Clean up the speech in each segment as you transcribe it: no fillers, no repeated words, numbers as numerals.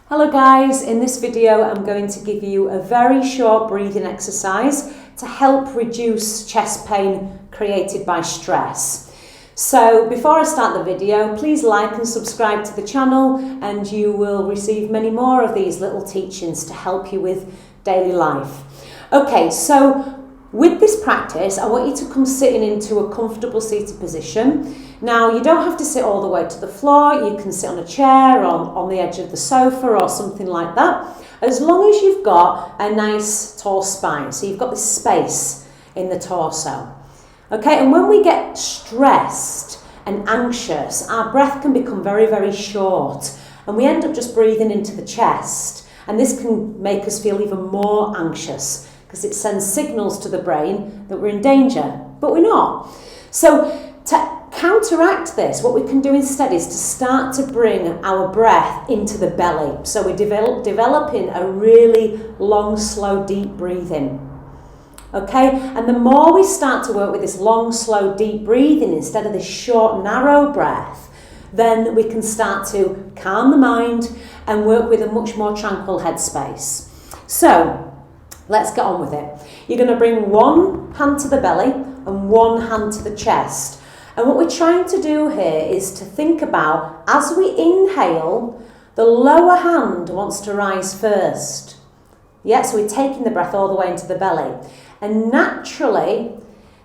Hello guys, in this video I'm going to give you a very short breathing exercise to help reduce chest pain created by stress. So before I start the video, please like and subscribe to the channel and you will receive many more of these little teachings to help you with daily life. Okay, so with this practice, I want you to come sitting into a comfortable seated position. Now, you don't have to sit all the way to the floor. You can sit on a chair or on the edge of the sofa or something like that, as long as you've got a nice tall spine. So you've got this space in the torso. Okay, and when we get stressed and anxious, our breath can become very, very short and we end up just breathing into the chest. And this can make us feel even more anxious because it sends signals to the brain that we're in danger, but we're not. So to counteract this, what we can do instead is to start to bring our breath into the belly. So we're developing a really long, slow, deep breathing. Okay, and the more we start to work with this long, slow, deep breathing instead of this short, narrow breath, then we can start to calm the mind and work with a much more tranquil headspace. So let's get on with it. You're going to bring one hand to the belly and one hand to the chest. And what we're trying to do here is to think about, as we inhale, the lower hand wants to rise first. Yeah, so we're taking the breath all the way into the belly. And naturally,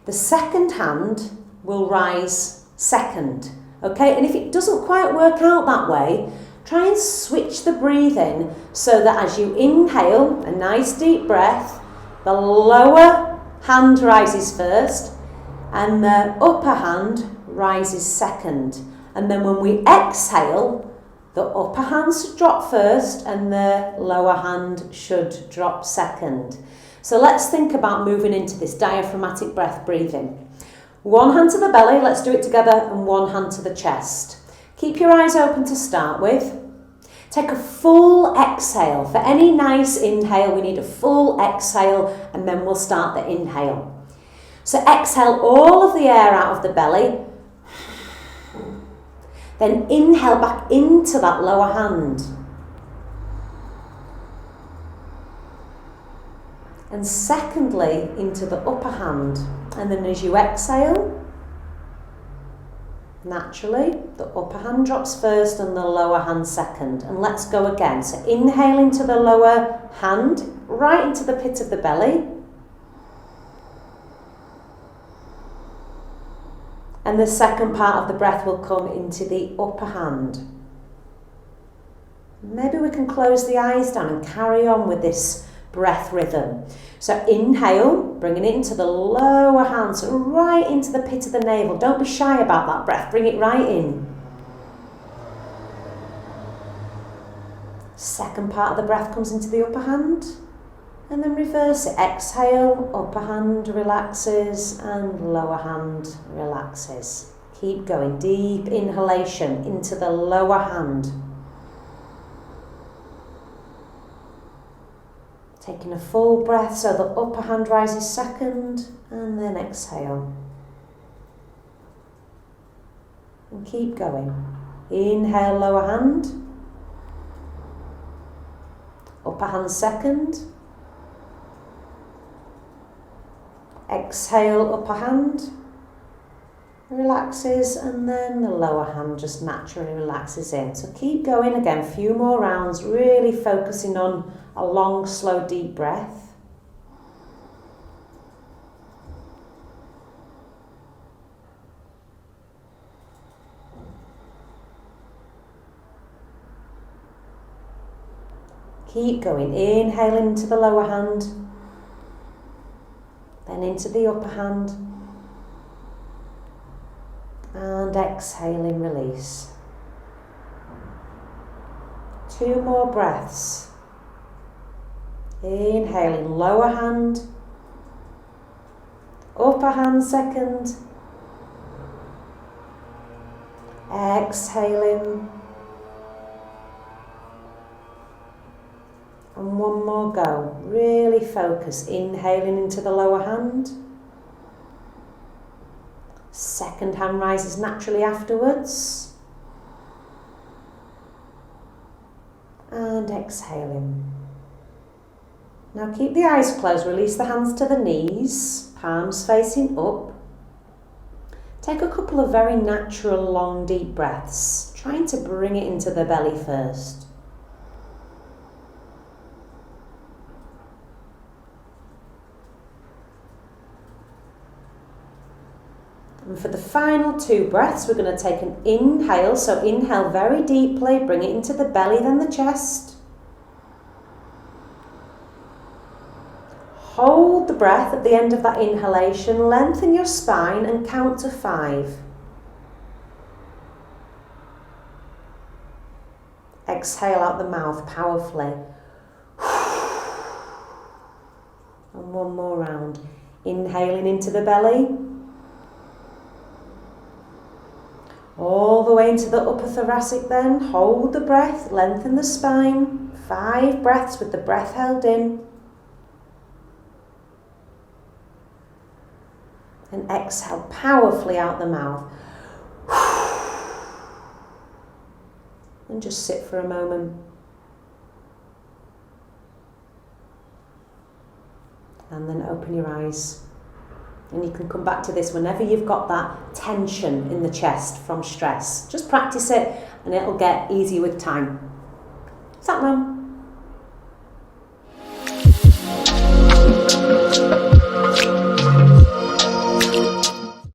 the second hand will rise second. Okay, and if it doesn't quite work out that way, try and switch the breathing so that as you inhale a nice deep breath, the lower hand rises first and the upper hand rises second. And then when we exhale, the upper hand should drop first and the lower hand should drop second. So let's think about moving into this diaphragmatic breath breathing. One hand to the belly, let's do it together, and one hand to the chest. Keep your eyes open to start with. Take a full exhale. For any nice inhale, we need a full exhale, and then we'll start the inhale. So exhale all of the air out of the belly. Then inhale back into that lower hand. And secondly, into the upper hand. And then as you exhale, naturally, the upper hand drops first and the lower hand second. And let's go again. So inhale into the lower hand, right into the pit of the belly. And the second part of the breath will come into the upper hand. Maybe we can close the eyes down and carry on with this breath rhythm. So inhale, bringing it into the lower hand, so right into the pit of the navel. Don't be shy about that breath, bring it right in. Second part of the breath comes into the upper hand, and then reverse it. Exhale, upper hand relaxes, and lower hand relaxes. Keep going, deep inhalation into the lower hand. Taking a full breath so the upper hand rises second, and then exhale. And keep going. Inhale, lower hand. Upper hand second. Exhale, upper hand. Relaxes, and then the lower hand just naturally relaxes in. So keep going again, a few more rounds, really focusing on a long, slow, deep breath. Keep going, inhaling into the lower hand, then into the upper hand, and exhaling, release. 2 more breaths. Inhaling, lower hand, upper hand second, exhaling, and one more go. Really focus, inhaling into the lower hand, second hand rises naturally afterwards, And exhaling. Now keep the eyes closed, release the hands to the knees, palms facing up. Take a couple of very natural, long, deep breaths, trying to bring it into the belly first. And for the final 2 breaths, we're going to take an inhale. So inhale very deeply, bring it into the belly, then the chest. Hold the breath at the end of that inhalation, lengthen your spine and count to 5. Exhale out the mouth powerfully. And one more round. Inhaling into the belly. All the way into the upper thoracic then. Hold the breath, lengthen the spine. 5 breaths with the breath held in. And exhale powerfully out the mouth. And just sit for a moment. And then open your eyes. And you can come back to this whenever you've got that tension in the chest from stress. Just practice it and it'll get easier with time. Sat Mum.